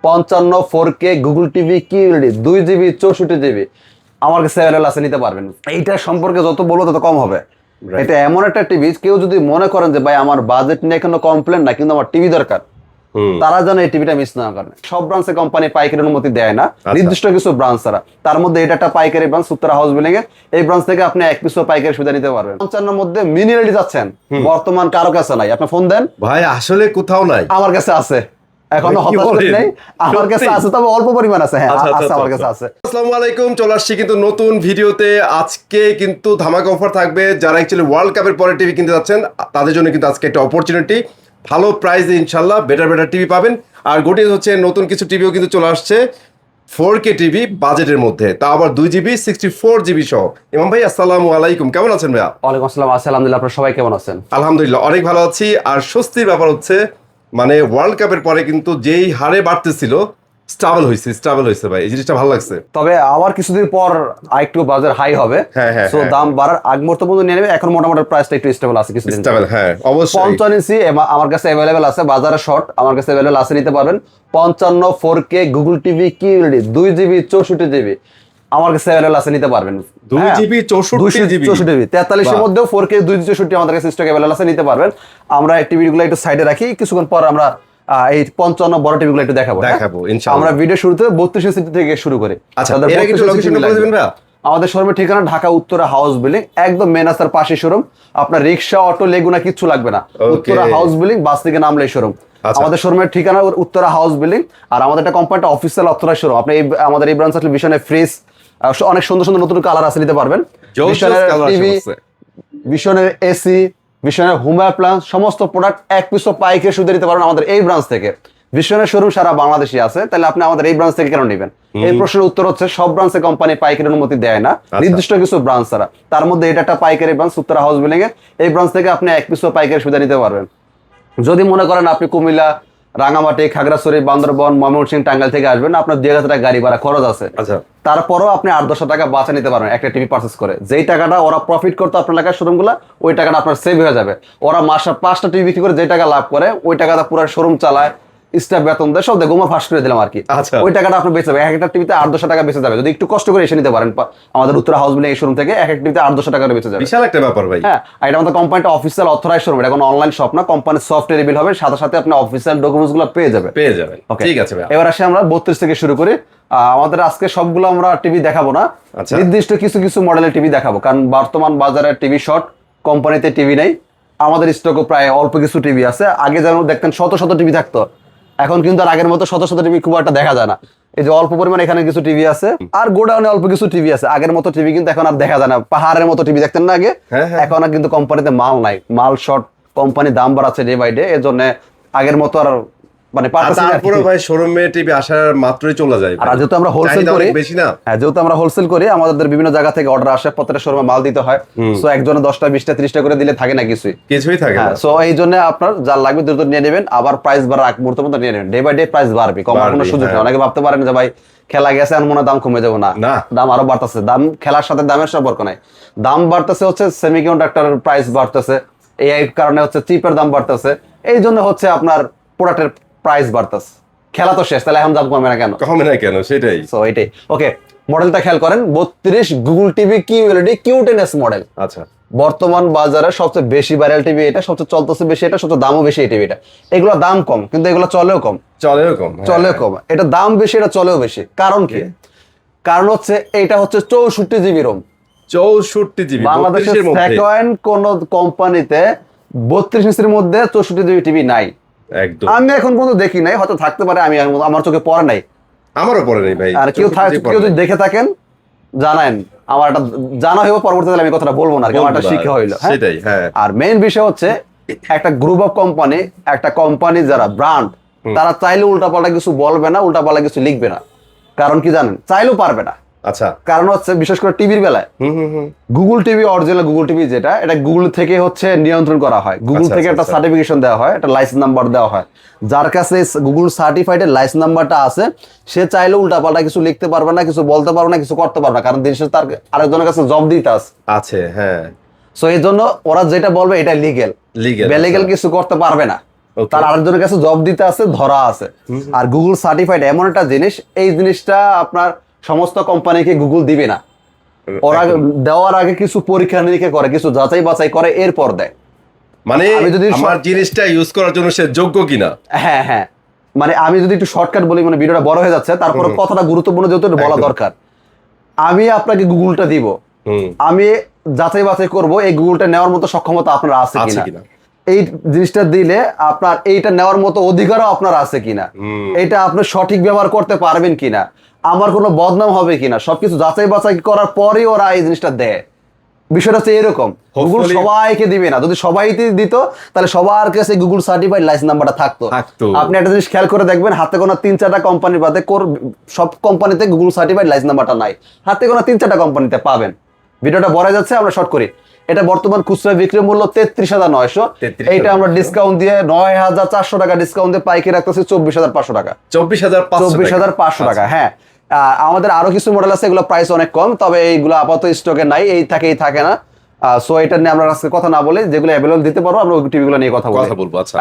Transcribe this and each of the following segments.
55 4K Google TV QLED 2GB 64GB আমার কাছে available আছে, নিতে পারবেন। এইটা সম্পর্কে যত বলবো তত কম হবে। এটা এমন একটা টিভি, কেউ যদি মনে করেন যে ভাই আমার বাজেট নিয়ে কোনো কমপ্লেন না, কিন্তু আমার টিভি দরকার, তারা যেন এই টিভিটা মিস না করেন। সব ব্রাঞ্চে কোম্পানি পাইকারি অনুমতি দেয় না, নির্দিষ্ট কিছু ব্রাঞ্চ ছাড়া। তার মধ্যে এটা একটা পাইকারি ব্রাঞ্চ, উত্তরা হাউস বিল্ডিং এ। এই ব্রাঞ্চ থেকে আপনি এক পিসও পাইকারি সুবিধা নিতে পারবেন। 55 মধ্যে মিনি এলইডি যাচ্ছেন, বর্তমান কারো কাছে নাই। আপনি ফোন দেন, ভাই আসলে কোথাও নাই, আমার কাছে আছে। এখনো হতাশ নেই, আমার কাছে আছে, তবে অল্প পরিমাণ আছে। হ্যাঁ আছে, আমার কাছে আছে। আসসালামু আলাইকুম, চলে আসছি কিন্তু নতুন ভিডিওতে। আজকে কিন্তু ধামাকা অফার থাকবে। যারা অ্যাকচুয়ালি ওয়ার্ল্ড কাপের পরে টিভি কিনতে যাচ্ছেন, তাদের জন্য কিন্তু আজকে একটা অপরচুনিটি। ভালো প্রাইসে ইনশাল্লাহ বেটার টিভি পাবেন। আর গোটি হচ্ছে নতুন কিছু টিভিও কিন্তু চলে আসছে 4K টিভি বাজেটের মধ্যে, তা আবার 2GB 64GB সহ। ইমাম ভাই আসসালামু আলাইকুম, কেমন আছেন ভাইয়া? ওয়ালাইকুম আসসালাম, আলহামদুলিল্লাহ। আপনারা সবাই কেমন আছেন? আলহামদুলিল্লাহ অনেক ভালো আছি। আর স্বস্তির ব্যাপার হচ্ছে, মানে ওয়ার্ল্ড কাপের পরে কিন্তু যেই হারে বাড়তেছিল, স্টেবল হয়েছে ভাই, এই জিনিসটা ভালো লাগছে। তবে আবার কিছুদিন পর আরেকটু বাজার হাই হবে, সো দাম বাড়ার আগ মুহূর্ত পর্যন্ত নিয়ে নেবে। এখন মোটামুটি প্রাইসটা একটু স্টেবল আছে কিছুদিন। হ্যাঁ অবশ্যই। 55 ইঞ্চি আমার কাছে অ্যাভেলেবেল আছে, বাজারে শর্ট আমার কাছে অ্যাভেলেবেল আছে, নিতে পারবেন। 55 4K Google TV QLED 2GB 64GB আমার কাছে অ্যাভেলেবেল আছে, নিতে পারবেন। 2GB 64GB 43 এর মধ্যেও 4K 2GB 64 আমাদের কাছে স্টক অ্যাভেলেবেল আছে, নিতে পারবেন। আমরা এই টিভিগুলো একটু সাইডে রাখি, কিছুক্ষণ পর আমরা এই 55 বড় টিভিগুলো একটু দেখাবো ইনশাআল্লাহ। আমরা ভিডিও শুরুতে 32 ইঞ্চি থেকে শুরু করি। আচ্ছা, এর আগে একটু লোকেশনটা বলে দিবেন ভাই? আমাদের শোরুমের ঠিকানা ঢাকা উত্তরা হাউস বিল্ডিং, একদম মেন রাস্তার পাশে শোরুম। আপনার রিক্সা, অটো, লেগুনা কিচ্ছু লাগবে না। উত্তরা হাউস বিল্ডিং, বাস থেকে নামলেই শোরুম। আমাদের শোরুমের ঠিকানা উত্তরা হাউস বিল্ডিং। আর আমাদের একটা কোম্পানিটা অফিসিয়াল অথরাইজড শোরুম। আপনি আমাদের এই ব্রাঞ্চ আসলে ভিশনের ফ্রিজ, অনেক সুন্দর সুন্দর নতুন কালার আছে, নিতে পারবেন। ভিশনের টিভি, ভিশনের এসি, ভিশনের হোম অ্যাপ্লায়েন্স সমস্ত প্রোডাক্ট এক পিসও পাইকারি সুবিধা নিতে পারবেন আমাদের এই ব্রাঞ্চ থেকে। ভিশনের শোরুম সারা বাংলাদেশে আছে, তাহলে আপনি আমাদের এই ব্রাঞ্চ থেকে কেন নেবেন? এই প্রশ্নের উত্তর হচ্ছে, সব ব্রাঞ্চে কোম্পানি পাইকারি অনুমতি দেয় না, নির্দিষ্ট কিছু ব্রাঞ্চ ছাড়া। তার মধ্যে এটা একটা পাইকারি ব্রাঞ্চ, উত্তরা হাউস বিল্ডিং এ। এই ব্রাঞ্চ থেকে আপনি এক পিসও পাইকারি সুবিধা নিতে পারবেন। যদি মনে করেন আপনি কুমিল্লা, রাঙামাটি, খাগড়াছড়ি, বান্দরবান, ময়মনসিংহ, টাঙ্গাইল থেকে আসবেন, আপনার 2000 টাকা গাড়ি ভাড়া খরচ আছে। তারপরও আপনি 8-10 টাকা বাঁচা নিতে পারবেন একটা টিভি পারচেস করে। যেই টাকাটা ওরা প্রফিট করতো আপনার এলাকার শোরুমগুলো, ওই টাকাটা আপনার সেভ হয়ে যাবে। ওরা মাসে 5টা টিভি বিক্রি করে যে টাকা লাভ করে, ওই টাকাটা পুরো শোরুম চালায়, স্টাফ বেতন দেয়, সব দেয়। গোমা ফাঁস করে দিলাম আর কি। ওই টাকাটা আপনি বেঁচে যাবে, একটা টিভিতে 8-10 টাকা বেঁচে যাবে। যদি একটু কষ্ট করে এসে নিতে পারেন আমাদের উত্তরা হাউস বিল্ডিং এই শোরুম থেকে, এক টিভিতে 8-10 টাকা বেঁচে যাবে। বিশাল একটা ব্যাপার ভাই। হ্যাঁ, এটা আমাদের কোম্পানিটা অফিসিয়াল অথরাইজড শোরুম, এটা কোনো অনলাইন শপ না। কোম্পানির সফটওয়্যার রিভিল হবে, সাথে সাথে আপনি অফিসিয়াল ডকুমেন্টস গুলো পেয়ে যাবেন। ঠিক আছে ভাই, এবার আসে আমরা 32 থেকে শুরু করি। আমাদের আজকে সবগুলো আমরা টিভি দেখাবো না, নির্দিষ্ট কিছু কিছু মডেলের টিভি দেখাবো, কারণ বর্তমান বাজারে টিভি শর্ট, কোম্পানিতে টিভি নেই। আমাদের স্টকও প্রায় অল্প কিছু টিভি আছে। আগে যেমন দেখতেন শত শত টিভি থাকতো, এখন কিন্তু আর আগের মতো শত শত টিভি খুব একটা দেখা যায় না। এই যে অল্প পরিমাণ এখানে কিছু টিভি আছে, আর গোডাউনে অল্প কিছু টিভি আছে। আগের মতো টিভি কিন্তু এখন আর দেখা যায় না। পাহাড়ের মতো টিভি দেখতেন না আগে, এখন আর কিন্তু কোম্পানিতে মাল নাই, মাল শর্ট। কোম্পানি দাম বাড়াচ্ছে ডে বাই ডে, এর জন্য আগের মতো আর মানে তারপরে ভাই শোরুমে টিভি আসার মাত্রই চলে যায়। আর যেহেতু আমরা হোলসেল করি, বেশি না, যেহেতু আমরা হোলসেল করি, আমাদের বিভিন্ন জায়গা থেকে অর্ডার আসে, প্রত্যেকটা শোরুমে মাল দিতে হয়। সো একজনে 10টা 20টা 30টা করে দিলে থাকে না, কিছুই থাকে না। সো এই জন্য আপনার যা লাগবে দ্রুত নিয়ে নেবেন, আবার প্রাইস বাড়ার আগ মুহূর্ত মতো নিয়ে নেবেন। ডে বাই ডে প্রাইস বাড়বে, কমার কোনো সুযোগ নেই। অনেকে ভাবতে পারেন যে ভাই খেলা গেছে আর মনে দাম কমে যাবো, না, দাম আরো বাড়তেছে। দাম খেলার সাথে দামের সম্পর্ক নাই, দাম বাড়তেছে হচ্ছে সেমিকন্ডাক্টরের প্রাইস বাড়তেছে, এই কারণে হচ্ছে চিপের দাম বাড়তেছে, এই জন্য হচ্ছে আপনার প্রোডাক্টের প্রাইস বাড়তেছে। খেলা তো শেষ, তাহলে এখন দাম কমে না কেন? সেটাই। সো এটাই। ওকে, মডেলটা খেয়াল করেন, 32 Google TV QLED Q10s model. আচ্ছা, বর্তমান বাজারে সবচেয়ে বেশি ভাইরাল টিভি এটা, সবচেয়ে চলতেছে বেশি এটা, সবচেয়ে দামও বেশি এই টিভিটা। এগুলো দাম কম, কিন্তু এগুলো চলেও কম। এটা দাম বেশি, এটা চলেও বেশি। কারণ কি? কারণ হচ্ছে এটা হচ্ছে 64GB রোম। 64GB বাংলাদেশের সেকেন্ড কোন কোম্পানিতে 32 ইঞ্চির মধ্যে 64GB টিভি নাই। আমি এখন পর্যন্ত দেখি নাই, হয়তো থাকতে পারে, আমি আমার চোখে পড়ে নাই, আমারও পড়ে নাই ভাই। আর কেউ যদি দেখে থাকেন জানান, আমার এটা জানা হইব, পরবর্তীতে আমি কথাটা বলবো না, আমার একটা শিক্ষা হইলো। আর মেইন বিষয় হচ্ছে, একটা গ্রুপ অফ কোম্পানি, একটা কোম্পানি যারা ব্র্যান্ড, তারা চাইলে উল্টাপাল্টা কিছু বলবে না, উল্টাপাল্টা কিছু লিখবে না। কারণ কি জানেন? চাইলেও পারবে না। আচ্ছা, কারণ হচ্ছে বিশেষ করে টিভির বেলায়, Google TV, original Google TV যেটা, এটা গুগল থেকে হচ্ছে নিয়ন্ত্রণ করা হয়। গুগল থেকে একটা সার্টিফিকেশন দেওয়া হয়, একটা লাইসেন্স নাম্বার দেওয়া হয়। যার কাছে গুগল সার্টিফাইড এর লাইসেন্স নাম্বারটা আছে, সে চাইলে উল্টাপাল্টা কিছু লিখতে পারবে না, কিছু বলতে পারবে না, কিছু করতে পারবে না, কারণ দেশে তার আরেকজনের কাছে জব দিতে আছে। হ্যাঁ, সো এই জন্য ওরা যেটা বলবে এটা লিগেল, বেলিগেল কিছু করতে পারবে না। Okay. তার আরেকজনের কাছে জব দিতে আছে, ধরা আছে। আর গুগল সার্টিফাইড এমন একটা জিনিস, এই জিনিসটা আপনার সমস্ত কোম্পানিকে গুগল দিবে না। ওরা দেওয়ার আগে কিছু পরীক্ষা নিরীক্ষা করে, কিছু যাচাই বাছাই করে, এরপর দেয়। মানে আমি যদি আমার জিনিসটা ইউজ করার জন্য সে যোগ্য কিনা। হ্যাঁ হ্যাঁ, মানে আমি যদি একটু শর্টকাট বলি, মানে ভিডিওটা বড় হয়ে যাচ্ছে, তারপর কথাটা গুরুত্বপূর্ণ যেহেতু এটা বলা একদম। দরকার। আমি আপনাকে গুগলটা দিব, হুম, আমি যাচাই বাছাই করব এই গুগলটা নেওয়ার মতো সক্ষমতা আপনার আছে আছে কিনা। কিনা। এই জিনিসটা দিলে আপনার এইটা নেওয়ার মতো অধিকারও আপনার আছে কিনা, এটা আপনি সঠিক ব্যবহার করতে পারবেন কিনা, আমার কোনো বদনাম হবে কিনা, সবকিছু যাচাই বাছাই করার পরেই ওরা এই জিনিসটা দেয়। বিষয়টা হচ্ছে এরকম, গুগল Hopefully- সবাইকে দিবে না। যদি সবাই দিত তাহলে সবার কাছে গুগল সার্টিফাইড লাইসেন্স নাম্বারটা থাকতো। আপনি একটা জিনিস খেয়াল করে দেখবেন, হাতে গোনা 3-4টা কোম্পানির বাদে সব কোম্পানিতে গুগল সার্টিফাইড লাইসেন্স নাম্বারটা নাই। হাতে গোনা 3-4টা কোম্পানিতে পাবেন। ভিডিওটা বড় যাচ্ছে, আমরা শর্ট করি। এটা বর্তমান খুচরা বিক্রি মূল্য 33,900। 33,900 এইটা আমরা ডিসকাউন্ট দিয়ে 9,400 টাকা ডিসকাউন্ট দিয়ে পাইকারি রাখতেছি 24,500 টাকা। 24,500 টাকা, হ্যাঁ। আমাদের আরো কিছু মডেল আছে, এগুলো প্রাইস অনেক কম, তবে এইগুলো আপাতত স্টকে নাই, এই থাকে না। সো এটা নিয়ে আমরা আজকে কথা না বলে, যেগুলো অ্যাভেলেবল দিতে পারবো আমরা ওই টিভিগুলো নিয়ে কথা বলবো। আচ্ছা,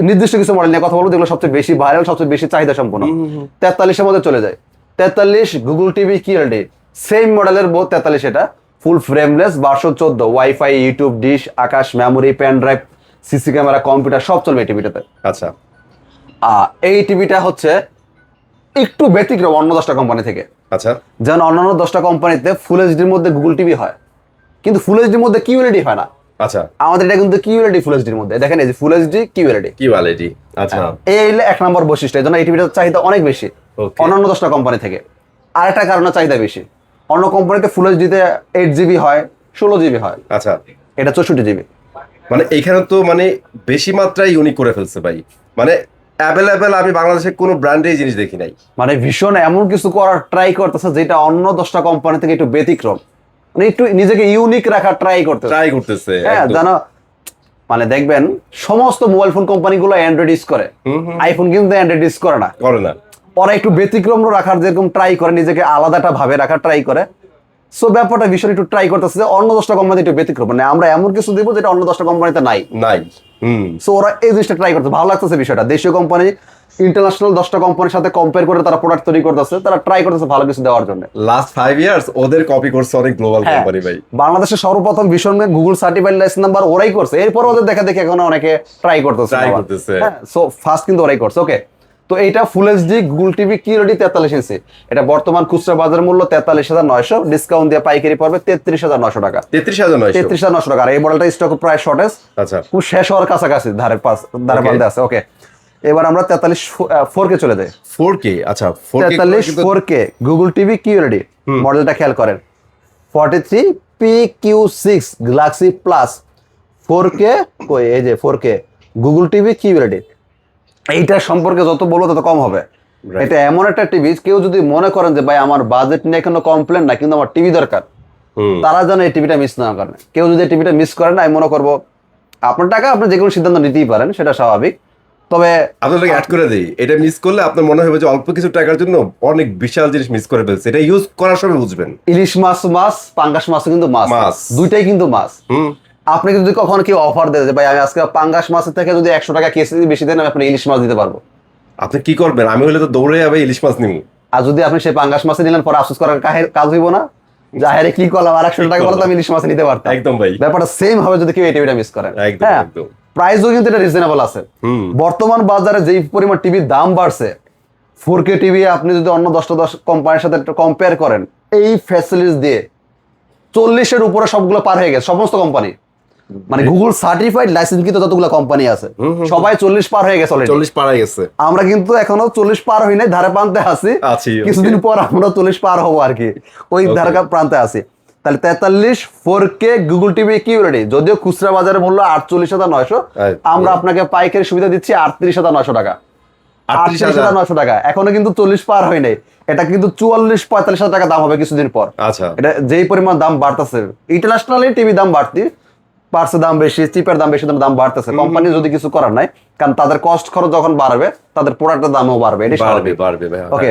নির্দিষ্ট কিছু মডেল নিয়ে কথা বলবো, যেগুলো সবচেয়ে বেশি ভাইরাল, সবচেয়ে বেশি চাহিদা সম্পন্ন। 43-এর মধ্যে চলে যায়। 43 গুগল টিভি কিএলডি, সেম মডেলের 43, এটা full frameless, version 14, WiFi, YouTube, dish, আকাশ, memory, pen drive, CC camera, computer সব চলবে এই টিভিটাতে। আচ্ছা। এই টিভিটা হচ্ছে একটু ব্যতিক্রম অন্য 10টা কোম্পানি থেকে। আচ্ছা, যেমন অন্যান্য 10টা কোম্পানিতে ফুল এইচডির মধ্যে গুগল টিভি হয়, কিন্তু ফুল এইচডির মধ্যে কিউএলইডি হয় না। আচ্ছা, আমাদের এটা কিন্তু কিউএলইডি ফুল এইচডির মধ্যে, দেখেন এই যে ফুল এইচডি কিউএলইডি। কি কোয়ালিটি। আচ্ছা, এই হলো 1 নম্বর বৈশিষ্ট্য, এই জন্য এই টিভিটার চাহিদা অনেক বেশি Okay. অন্যান্য 10টা কোম্পানি থেকে। আরেকটা কারণে চাহিদা বেশি, অন্য কোম্পানিতে ফুল এইচডিতে 8GB হয়, 16GB হয়, আচ্ছা। এটা 64GB। মানে এইখানে তো মানে বেশি মাত্রায় ইউনিক করে ফেলছে ভাই। মানে অ্যাভেলেবেল আমি বাংলাদেশে কোনো ব্র্যান্ডে জিনিস দেখি নাই। মানে ভীষণ এমন কিছু করার ট্রাই করতেছে যেটা অন্য 10টা কোম্পানি থেকে একটু ব্যতিক্রম, মানে একটু নিজেকে ইউনিক রাখার ট্রাই করতেছে। হ্যাঁ, একদম। জানো, মানে দেখবেন সমস্ত মোবাইল ফোন কোম্পানিগুলো অ্যান্ড্রয়েড ইউজ করে, আইফোন কিন্তু অ্যান্ড্রয়েড ইউজ করে না। করে না। ওরা একটু ব্যতিক্রম রাখার যেরকম ট্রাই করে, নিজেকে আলাদাটা ভাবে রাখার ট্রাই করে। সো ব্যাপারটা ভীষণ একটু ট্রাই করতেছে যে অন্য 10টা কোম্পানি একটু ব্যতিক্রম, মানে আমরা এমন কিছু দিব যেটা অন্য 10টা কোম্পানিতে নাই। সো ওরা এই জিনিসটা ট্রাই করতেছে, ভালো লাগতেছে বিষয়টা। দেশীয় কোম্পানি ইন্টারন্যাশনাল 10টা কোম্পানির সাথে কম্পেয়ার করে তারা প্রোডাক্ট তৈরি করতেছে, তারা ট্রাই করতেছে ভালো কিছু দেওয়ার জন্য। লাস্ট 5 ইয়ার্স ওদের কপি করছে অনেক গ্লোবাল হ্যাঁ, কোম্পানি ভাই। বাংলাদেশে সর্বপ্রথম ভীষণ গুগল সার্টিফাইড লাইসেন্স নাম্বার ওরাই করছে, এরপর ওদের দেখা দেখে এখন অনেকে ট্রাই করতেছে। হ্যাঁ, সো ফার্স্ট কিন্তু ওরাই করছে। ওকে, তো এইটা full HD Google TV QLED 43 ইঞ্চি, এটা বর্তমান খুচরা বাজার মূল্য 43,900, ডিসকাউন্ট দিয়ে পাইকারি পড়বে 33,900 টাকা। 33,900 টাকা। আর এই মডেলটা স্টক প্রায় শর্টেজ, আচ্ছা, খুব শেষ হওয়ার কাছাকাছি, ধারে বান্ধে আছে। ওকে, এবার আমরা 43 4K চলে যাই। 4K। আচ্ছা, 43 4K গুগল টিভি কিউএলইডি মডেলটা খেয়াল করেন, 43 PQ6 গ্যালাক্সি প্লাস 4K। কই, এই যে 4K গুগল টিভি কিউএলইডি। এইটা সম্পর্কে যত বলবো তত কম হবে। এটা এমন একটা টিভি, কেউ যদি মনে করেন যে ভাই আমার বাজেট নিয়ে কোনো কমপ্লেন না, কিন্তু আমার টিভি দরকার, তারা যেন এই টিভিটা মিস না করেন। কেউ যদি এই টিভিটা মিস করেন, আমি মনে করবো আপনার টাকা, আপনি যে কোনো সিদ্ধান্ত নিতেই পারেন, সেটা স্বাভাবিক। তবে আপনাকে অ্যাড করে দেই, এটা মিস করলে আপনার মনে হবে যে অল্প কিছু টাকার জন্য অনেক বিশাল জিনিস মিস করে ফেলছে। এটা ইউজ করার সময় বুঝবেন। ইলিশ মাছ, পাঙ্গাস মাছও কিন্তু মাছ, দুইটাই কিন্তু মাছ। আপনি যদি কখনো কেউ অফার দেয় যে ভাই আমি আজকে পাঙ্গাস মাছের থেকে যদি 100 টাকা কেজি বেশি দেন, আমি আপনার ইলিশ মাছ দিতে পারবো, আপনি কি করবেন? আমি হলে তো দৌড়ে যাবে ইলিশ মাছ নিব। আর যদি আপনি সেই পাঙ্গাস মাছে নিলেন, পরে আফসোস করার কাজ হইব না, যাহেরে কি করলাম, আর 100 টাকা বলে তো আমি ইলিশ মাছ নিতে পারতাম। একদম ভাই, ব্যাপারটা সেম হবে যদি কেউ এই টিভিটা মিস করেন। হ্যাঁ, প্রাইসও কিন্তু এটা রিজনেবল আছে। বর্তমান বাজারে যেই পরিমাণ টিভির দাম বাড়ছে, 4K টিভি আপনি যদি অন্য 10টা কোম্পানির সাথে কম্পেয়ার করেন, এই ফ্যাসিলিটিস দিয়ে 40-এর উপরে সবগুলো পার হয়ে গেছে সমস্ত কোম্পানি। মানে গুগল সার্টিফাইড লাইসেন্স কিন্তু যতগুলো কোম্পানি আছে সবাই 40 পার হয়ে গেছে অলরেডি। 40 পার হয়ে গেছে। আমরা কিন্তু এখনো 40 পার হই নাই, ধারে প্রান্তে আছি। কিছুদিন পর আমরা 40 পার হবো আর কি, ওই ধারে প্রান্তে আছি। তাহলে 43 4K গুগল টিভি কিউএলইডি, যদিও খুচরা বাজারের মূল্য 48,900, আমরা আপনাকে পাইকারি সুবিধা দিচ্ছি 38,900 টাকা। 38,900 টাকা, এখনো কিন্তু 40 পার হয় নাই। এটা কিন্তু 44-45,000 টাকা দাম হবে কিছুদিন পর। আচ্ছা, এটা যেই পরিমাণ দাম বাড়তেছে, ইন্টারন্যাশনালি টিভি দাম বাড়ছে, দাম বেশি, চিপের দাম বেশি, দাম বাড়তেছে। কোম্পানি যদি কিছু করার নাই, কারণ তাদের কস্ট খরচ যখন বাড়বে, তাদের প্রোডাক্টের দামও বাড়বে। এটা স্বাভাবিক। বাড়বে। ওকে,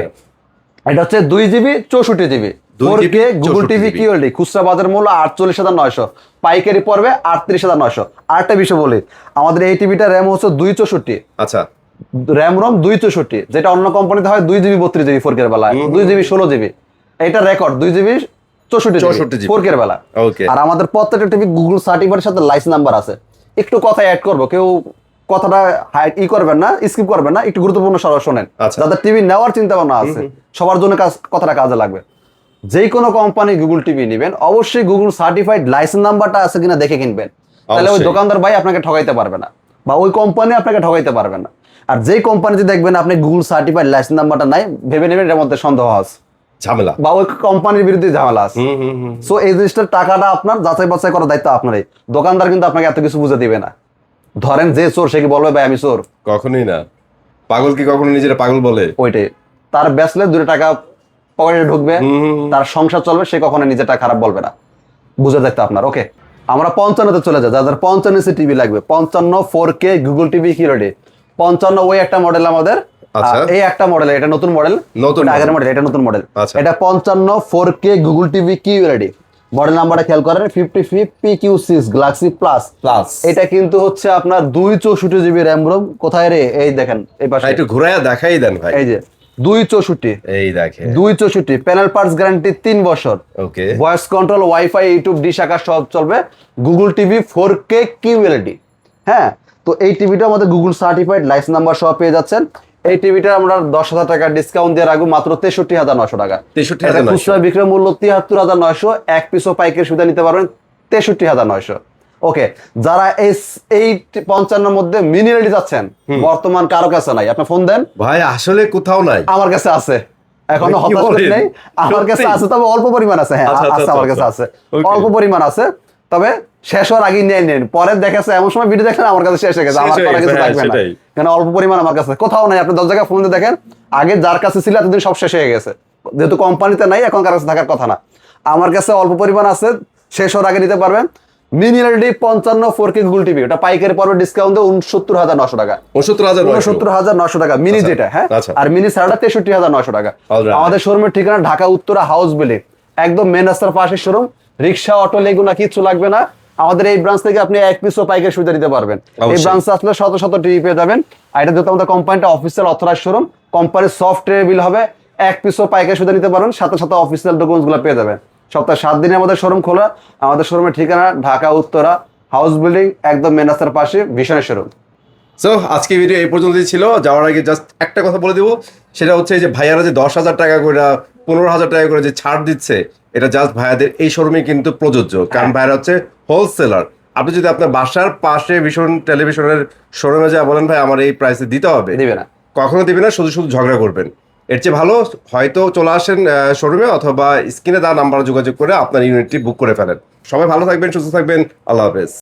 এটা হচ্ছে 2GB 64GB 4K Google TV QLED খুচরা বাজার মূল্য 48,900, পাইকারি পড়বে 38,900। আরেকটা বিষয় বলি, আমাদের এই টিভিটা র্যাম হচ্ছে 264। আচ্ছা, র্যাম রম 264, যেটা অন্য কোম্পানিতে হয় 2GB 32GB 4K এর বেলায়, 2GB 16GB। এটা রেকর্ড 2GB 64GB 4K এর বেলা। ওকে। আর আমাদের প্রত্যেকটা টিভি গুগল সার্টিফাইডের সাথে লাইসেন্স নাম্বার আছে। একটু কথা অ্যাড করবো, কেউ কথাটা করবেন না, স্কিপ করবেন না, একটু গুরুত্বপূর্ণ সবাই শোনেন। আচ্ছা। যাদের টিভি নেওয়ার চিন্তা ভাবনা আছে সবার জন্য কথাটা কাজে লাগবে। যেই কোনো কোম্পানি গুগল টিভি নেবেন, অবশ্যই গুগল সার্টিফাইড লাইসেন্স নাম্বারটা আছে কিনা দেখে কিনবেন। তাহলে ওই অবশ্যই। দোকানদার ভাই আপনাকে ঠকাইতে পারবে না, বা ওই কোম্পানি আপনাকে ঠকাইতে পারবে না। আর যেই কোম্পানিতে দেখবেন আপনি গুগল সার্টিফাইড লাইসেন্স নাম্বারটা নাই, ভেবে নেবেন এর মধ্যে সন্দেহ আছে, ঝামেলা। বা ওই কোম্পানির বিরুদ্ধে ঝামেলা আছে। সো এই জিনিসটার টাকাটা আপনার যাচাই বাছাই করার দায়িত্ব আপনারই। দোকানদার কিন্তু আপনাকে এত কিছু বুঝে দিবে না। ধরেন যে চোর, সে কি বলবে ভাই আমি চোর? কখনোই না। পাগল কি কখনো নিজেরা পাগল বলে? ওইটাই। তার বেচলে 2 টাকা পকেটে ঢুকবে, তার সংসার চলবে, সে কখনো নিজেরটা খারাপ বলবে না। বুঝে দেখতে আপনার। ওকে, আমরা 55তে চলে যাই। যাদের 55 ইঞ্চি টিভি লাগবে, 55 4K গুগল টিভি QLED 55, ওই একটা মডেল আমাদের। আচ্ছা। এই একটা মডেল, এটা নতুন মডেল, নতুন আগের মডেল, এটা নতুন মডেল। আচ্ছা। এটা 55 4K Google TV QLED model নাম্বারটা খেয়াল করেন 55PQ6 গ্যালাক্সি প্লাস। এটা কিন্তু হচ্ছে আপনার 264GB র্যাম রোম। কোথায় রে? এই দেখেন এই পাশে, একটু ঘুরাইয়া দেখাই দেন ভাই। এই যে 264, এই দেখে 264 প্যানেল পার্টস গ্যারান্টি 3 বছর। Okay. Voice control, WiFi, YouTube, dish আকার সব চলবে। Google TV 4K QLED। হ্যাঁ, তো এই টিভিটা আমাদের গুগল সার্টিফাইড লাইসেন্স নাম্বার সহ পেয়ে যাচ্ছেন। এই টিভিটা আমরা 10,000 টাকা ডিসকাউন্ট দিয়ে রাখবো মাত্র 63,900 টাকা। 63,900 খুচরা বিক্রয় মূল্য 73,900, এক পিসও পাইকারি সুবিধা নিতে পারবেন 63,900। ওকে, যারা এই 55 মধ্যে মিনি এলইডি যাচ্ছেন, বর্তমান কারো কাছে নাই, আপনি ফোন দেন। ভাই আসলে কোথাও নাই। আমার কাছে আছে, এখনো কি হতাশ বলেন? নেই, আমার কাছে সত্যি? আছে, তবে অল্প পরিমাণ আছে। হ্যাঁ আচ্ছা, আচ্ছা, আছে, আমার কাছে আচ্ছা। আছে, Okay. অল্প পরিমাণ আছে। তবে শেষ হওয়ার আগে নিয়ে নেন, পরে দেখেছে এমন সময় ভিডিও দেখেন আমার কাছে শেষ হয়ে গেছে, শেষ আমার হয়ে করা গেছে, কিছু হ্যাঁ, থাকবে না। সেটাই। কেন অল্প পরিমাণ আমার কাছে কোথাও নাই। আপনি 10 জায়গায় ফোন দিয়ে দেখেন, আগে যার কাছে ছিল এতদিন সব শেষ হয়ে গেছে, যেহেতু কোম্পানিতে নাই এখন কার কাছে থাকার কথা না। আমার কাছে অল্প পরিমাণ আছে, শেষ হওয়ার আগে নিতে পারবেন। Mini LED 55 4K Google TV, ওটা পাইকারি পড়বে ডিসকাউন্ট দিয়ে 69,900 টাকা। 69,900 টাকা মিনি, যেটা হ্যাঁ। আচ্ছা। আর মিনি ছাড়া 63,900 টাকা। Alright. আমাদের শোরুমের ঠিকানা ঢাকা উত্তরা হাউস বিল্ডিং, একদম মেন রাস্তার পাশে শোরুম। রিক্সা, অটো, লেগুনা কিচ্ছু লাগবে না। আমাদের এই ব্রাঞ্চ থেকে আপনি এক পিসও পাইকারি সুবিধা নিতে পারবেন। এই অবশ্যই। ব্রাঞ্চে আসলে শত শত টিভি পেয়ে যাবেন। আর এটা যেহেতু আমাদের কোম্পানিটা অফিসিয়াল অথরাইজ শোরুম, কোম্পানির সফটওয়্যার বিল হবে, এক পিসও পাইকারি সুবিধা নিতে পারবেন, সাথে সাথে অফিসিয়াল ডকুমেন্টস গুলো পেয়ে যাবেন। সপ্তাহে 7 দিনে আমাদের শোরুম খোলা। আমাদের শোরুমের ঠিকানা ঢাকা উত্তরা হাউস বিল্ডিং, একদম মেন রাস্তার পাশে ভিশনের শোরুম। সো আজকে ভিডিও এই পর্যন্তই ছিল। যাওয়ার আগে জাস্ট একটা কথা বলে দেবো, সেটা হচ্ছে যে ভাইয়ারা যে 10,000 টাকা করে 15,000 টাকা করে যে ছাড় দিচ্ছে, এটা জাস্ট ভাইয়াদের এই শোরুমে কিন্তু প্রযোজ্য, কারণ ভাইয়ারা হচ্ছে হোলসেলার। আপনি যদি আপনার বাসার পাশে ভীষণ টেলিভিশনের শোরুমে যা বলেন ভাই আমার এই প্রাইসে দিতে হবে, দিবে না, কখনো দিবে না, শুধু শুধু ঝগড়া করবেন। এর চেয়ে ভালো হয়তো চলে আসেন শোরুমে, অথবা স্ক্রিনে দেওয়া নাম্বারে যোগাযোগ করে আপনার ইউনিটটি বুক করে ফেলেন। সবাই ভালো থাকবেন, সুস্থ থাকবেন, আল্লাহ হাফেজ।